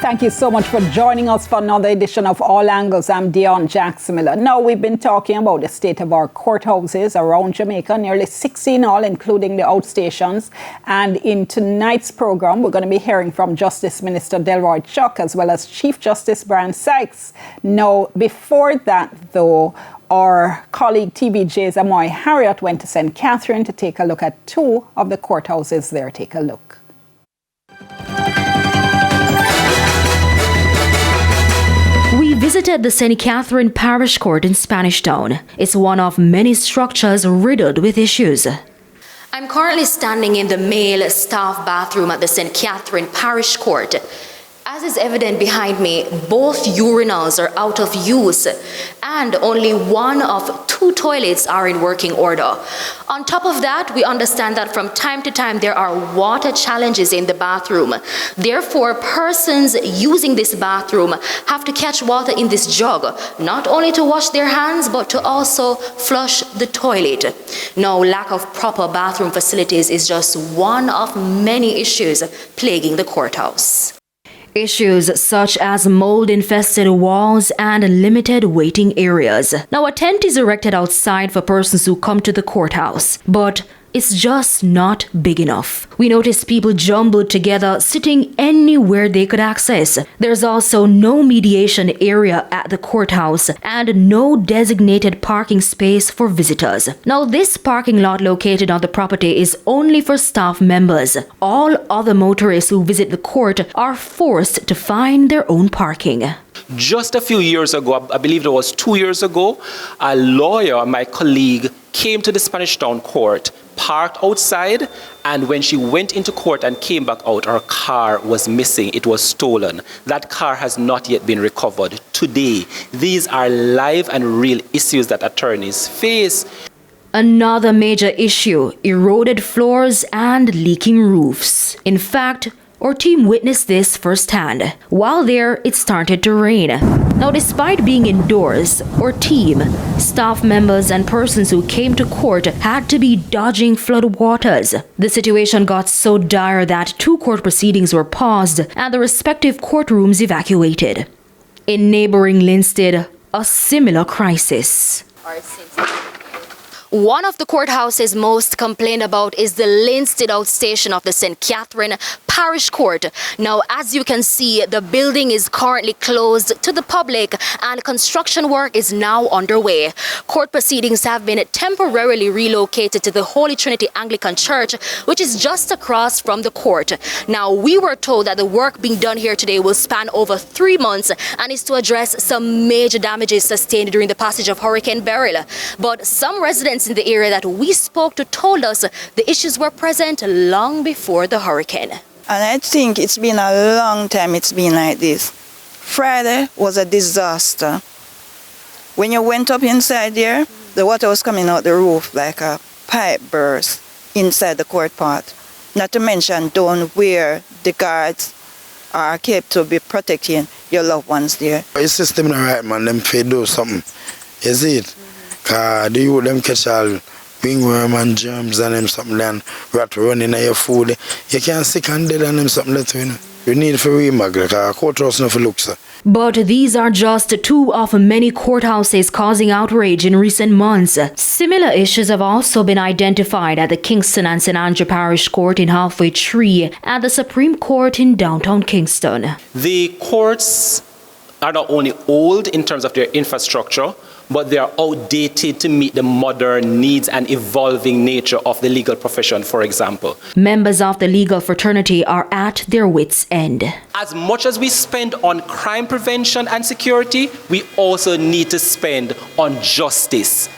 Thank you so much for joining us for another edition of All Angles. I'm Dion Jackson Miller. Now, we've been talking about the state of our courthouses around Jamaica, nearly 16 all, including the outstations. And in tonight's program, we're going to be hearing from Justice Minister Delroy Chuck as well as Chief Justice Brian Sykes. Now, before that, though, our colleague TVJ's Amoy Harriott went to St. Catherine to take a look at two of the courthouses there. Take a look. We visited the St. Catherine Parish Court in Spanish Town. It's one of many structures riddled with issues. I'm currently standing in the male staff bathroom at the St. Catherine Parish Court. As is evident behind me, both urinals are out of use and only one of two toilets are in working order. On top of that, we understand that from time to time there are water challenges in the bathroom. Therefore, persons using this bathroom have to catch water in this jug, not only to wash their hands, but to also flush the toilet. Now, lack of proper bathroom facilities is just one of many issues plaguing the courthouse. Issues such as mold-infested walls and limited waiting areas. Now, a tent is erected outside for persons who come to the courthouse, but it's just not big enough. We notice people jumbled together, sitting anywhere they could access. There's also no mediation area at the courthouse and no designated parking space for visitors. Now, this parking lot located on the property is only for staff members. All other motorists who visit the court are forced to find their own parking. Just a few years ago, I believe it was 2 years ago, a lawyer, my colleague, came to the Spanish Town court, parked outside, and when she went into court and came back out, her car was missing. It was stolen. That car has not yet been recovered. Today, these are live and real issues that attorneys face. Another major issue, eroded floors and leaking roofs. In fact, our team witnessed this firsthand. While there, it started to rain. Now, despite being indoors, our team, staff members and persons who came to court had to be dodging flood waters. The situation got so dire that 2 court proceedings were paused and the respective courtrooms evacuated. In neighboring Linstead, a similar crisis. One of the courthouses most complained about is the Linstead outstation of the St. Catherine Parish Court. Now, as you can see, the building is currently closed to the public and construction work is now underway. Court proceedings have been temporarily relocated to the Holy Trinity Anglican Church, which is just across from the court. Now, we were told that the work being done here today will span over 3 months and is to address some major damages sustained during the passage of Hurricane Beryl. But some residents in the area that we spoke to told us the issues were present long before the hurricane. And I think it's been a long time it's been like this. Friday was a disaster. When you went up inside there, the water was coming out the roof like a pipe burst inside the court part. Not to mention down where the guards are kept to be protecting your loved ones there. The system not right, man. Them fi do something. You see it? Cause the youth them catch all wingworm and germs and them something then rat running in your food. You can't sick and dead and them something that you know. You need for remag because courthouse no for looks. But these are just 2 of many courthouses causing outrage in recent months. Similar issues have also been identified at the Kingston and St. Andrew Parish Court in Halfway Tree and the Supreme Court in downtown Kingston. The courts are not only old in terms of their infrastructure, but they are outdated to meet the modern needs and evolving nature of the legal profession, for example. Members of the legal fraternity are at their wits' end. As much as we spend on crime prevention and security, we also need to spend on justice,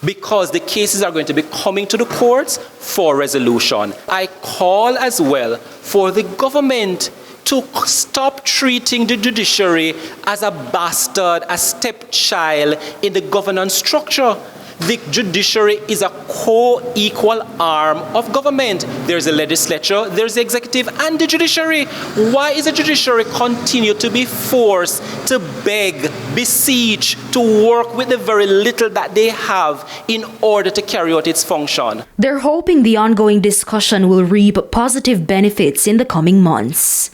because the cases are going to be coming to the courts for resolution. I call as well for the government to stop treating the judiciary as a bastard, a stepchild in the governance structure. The judiciary is a co-equal arm of government. There's a legislature, there's the executive, and the judiciary. Why is the judiciary continue to be forced to beg, beseech, to work with the very little that they have in order to carry out its function? They're hoping the ongoing discussion will reap positive benefits in the coming months.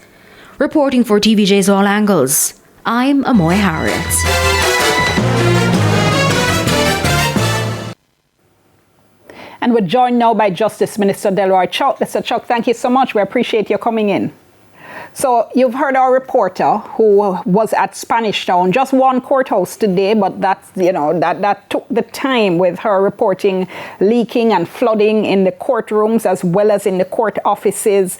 Reporting for TVJ's All Angles, I'm Amoy Harriet. And we're joined now by Justice Minister Delroy Chuck. Mr. Chuck, thank you so much. We appreciate you coming in. So you've heard our reporter who was at Spanish Town, just one courthouse today, but that's, that took the time with her reporting leaking and flooding in the courtrooms as well as in the court offices,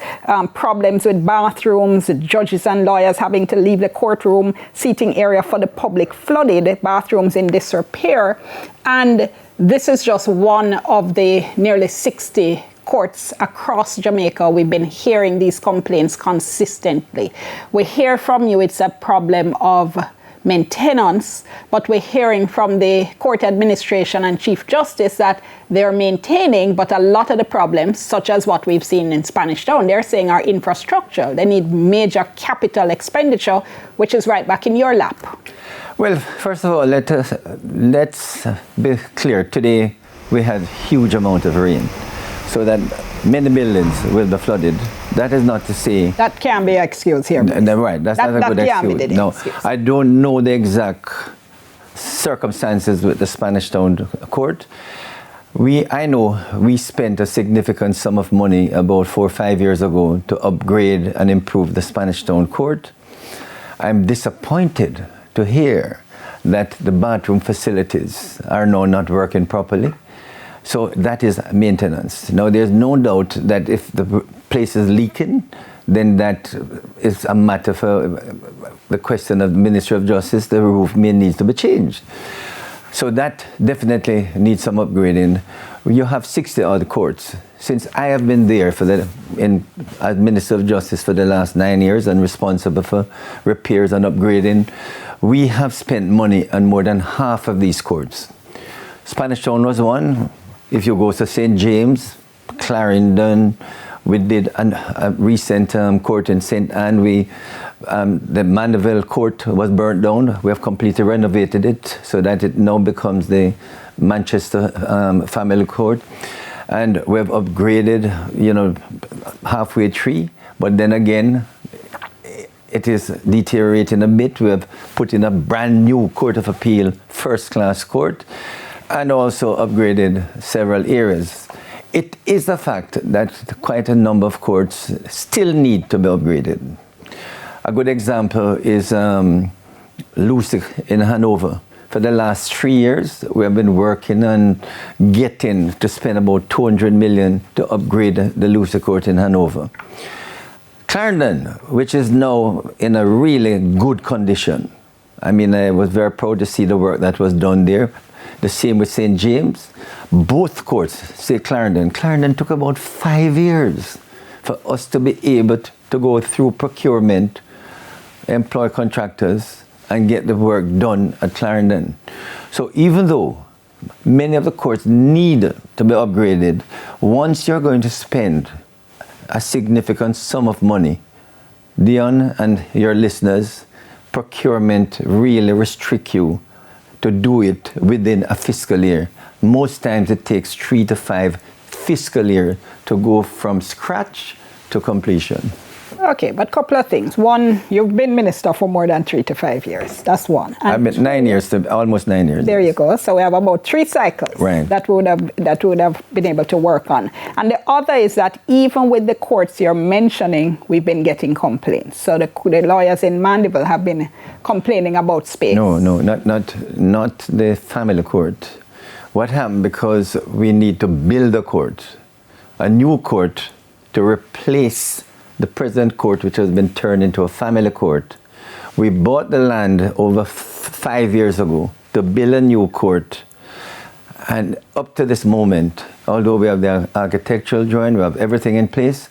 problems with bathrooms, judges and lawyers having to leave the courtroom, seating area for the public flooded, bathrooms in disrepair. And this is just one of the nearly 60 courts across Jamaica. We've been hearing these complaints consistently. We hear from you it's a problem of maintenance, but we're hearing from the court administration and Chief Justice that they're maintaining, but a lot of the problems, such as what we've seen in Spanish Town, they're saying are infrastructure. They need major capital expenditure, which is right back in your lap. Well, first of all, let's be clear. Today, we had huge amount of rain, so that many buildings will be flooded. That is not to say... That can't be an excuse here. Right, that's not a good excuse. No, I don't know the exact circumstances with the Spanish Town court. I know we spent a significant sum of money about 4 or 5 years ago to upgrade and improve the Spanish Town court. I'm disappointed to hear that the bathroom facilities are now not working properly. So that is maintenance. Now, there's no doubt that if the place is leaking, then that is a matter for the question of the Ministry of Justice. The roof may need to be changed. So that definitely needs some upgrading. You have 60 odd courts. Since I have been there as Minister of Justice for the last 9 years and responsible for repairs and upgrading, we have spent money on more than half of these courts. Spanish Town was one. If you go to St. James, Clarendon, we did a recent court in St. Anne. The Mandeville court was burnt down. We have completely renovated it so that it now becomes the Manchester family court. And we have upgraded, halfway tree. But then again, it is deteriorating a bit. We have put in a brand new Court of Appeal, first-class court, and also upgraded several areas. It is a fact that quite a number of courts still need to be upgraded. A good example is Lucy in Hanover. For the last 3 years, we have been working on getting to spend about 200 million to upgrade the Lucy Court in Hanover. Clarendon, which is now in a really good condition. I mean, I was very proud to see the work that was done there. The same with St. James. Both courts, say Clarendon. Clarendon took about 5 years for us to be able to go through procurement, employ contractors, and get the work done at Clarendon. So even though many of the courts need to be upgraded, once you're going to spend a significant sum of money, Dion and your listeners, procurement really restrict you to do it within a fiscal year. Most times it takes 3 to 5 fiscal years to go from scratch to completion. Okay, but a couple of things. One, you've been minister for more than 3 to 5 years. That's one. And I've been 9 years, almost 9 years. There you go. So we have about 3 cycles that we would have been able to work on. And the other is that even with the courts you're mentioning, we've been getting complaints. So the lawyers in Mandeville have been complaining about space. No, not the family court. What happened, because we need to build a new court to replace the present court, which has been turned into a family court. We bought the land over 5 years ago to build a new court. And up to this moment, although we have the architectural drawing, we have everything in place,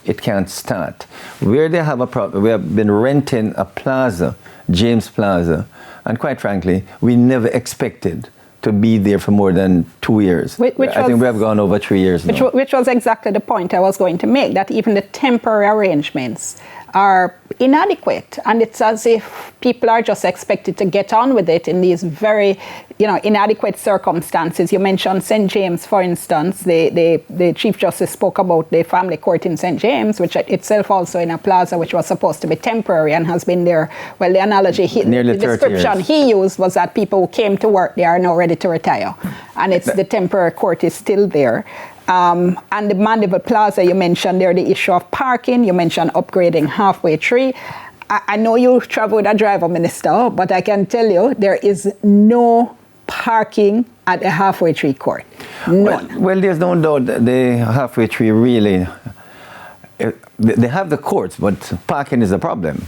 it can't start. Where they have a problem, we have been renting a plaza, James Plaza, and quite frankly, we never expected to be there for more than 2 years. I think we have gone over 3 years now. Which was exactly the point I was going to make, that even the temporary arrangements are inadequate. And it's as if people are just expected to get on with it in these very, inadequate circumstances. You mentioned St. James, for instance. The Chief Justice spoke about the family court in St. James, which itself also in a plaza which was supposed to be temporary and has been there. Well, the analogy, the description he used was that people who came to work, they are now ready to retire. And it's the temporary court is still there. And the Mandeville Plaza, you mentioned there the issue of parking. You mentioned upgrading Halfway Tree. I know you travel with a driver, Minister, but I can tell you there is no parking at the Halfway Tree court. None. Well, there's no doubt that the Halfway Tree really, they have the courts, but parking is a problem.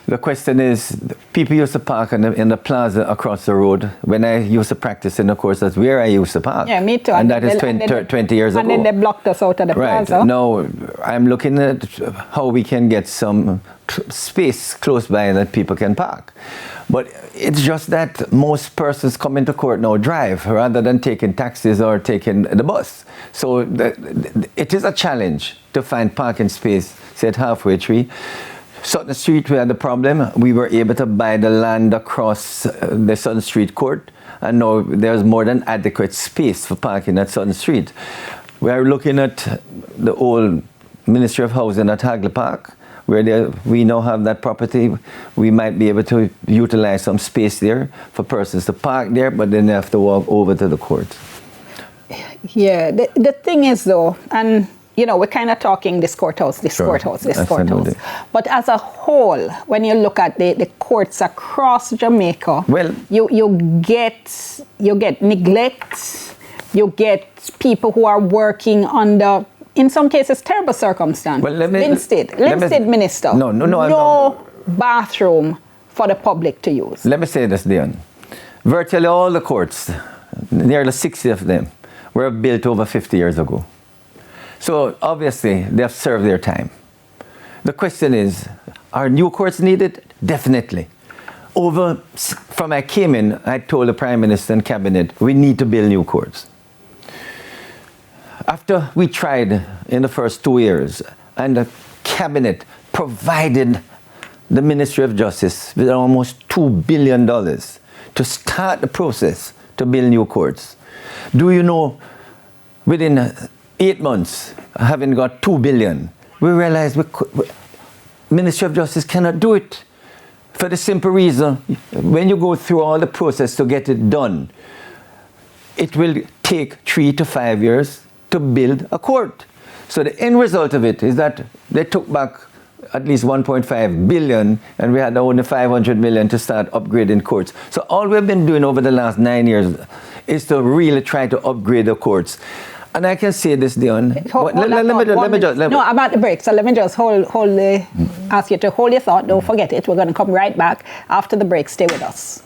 The question is, people used to park in the plaza across the road. When I used to practice in the course, that's where I used to park. Yeah, me too. And that is 20 years ago. And then they blocked us out of the plaza. Right. Now, I'm looking at how we can get some space close by that people can park. But it's just that most persons come into court now drive rather than taking taxis or taking the bus. So it is a challenge to find parking space, say at Halfway Tree. Sutton Street, we had the problem. We were able to buy the land across the Sutton Street court, and now there's more than adequate space for parking at Sutton Street. We are looking at the old Ministry of Housing at Hagley Park, where we now have that property. We might be able to utilize some space there for persons to park there, but then they have to walk over to the court. Yeah, the thing is though, and we're kind of talking this courthouse. But as a whole, when you look at the courts across Jamaica, well, you get neglect, you get people who are working under, in some cases, terrible circumstances. Well, Linstead Minister, no bathroom for the public to use. Let me say this, Dion. Virtually all the courts, nearly 60 of them, were built over 50 years ago. So obviously, they have served their time. The question is, are new courts needed? Definitely. From I came in, I told the Prime Minister and Cabinet, we need to build new courts. After we tried in the first 2 years, and the Cabinet provided the Ministry of Justice with almost $2 billion to start the process to build new courts. Do you know, within 8 months, having got $2 billion, we realized Ministry of Justice cannot do it. For the simple reason, when you go through all the process to get it done, it will take 3 to 5 years to build a court. So the end result of it is that they took back at least 1.5 billion, and we had only 500 million to start upgrading courts. So all we've been doing over the last 9 years is to really try to upgrade the courts. And I can say this, Dion. Let me just. No, about the break. So let me just ask you to hold your thought. Don't forget it. We're going to come right back after the break. Stay with us.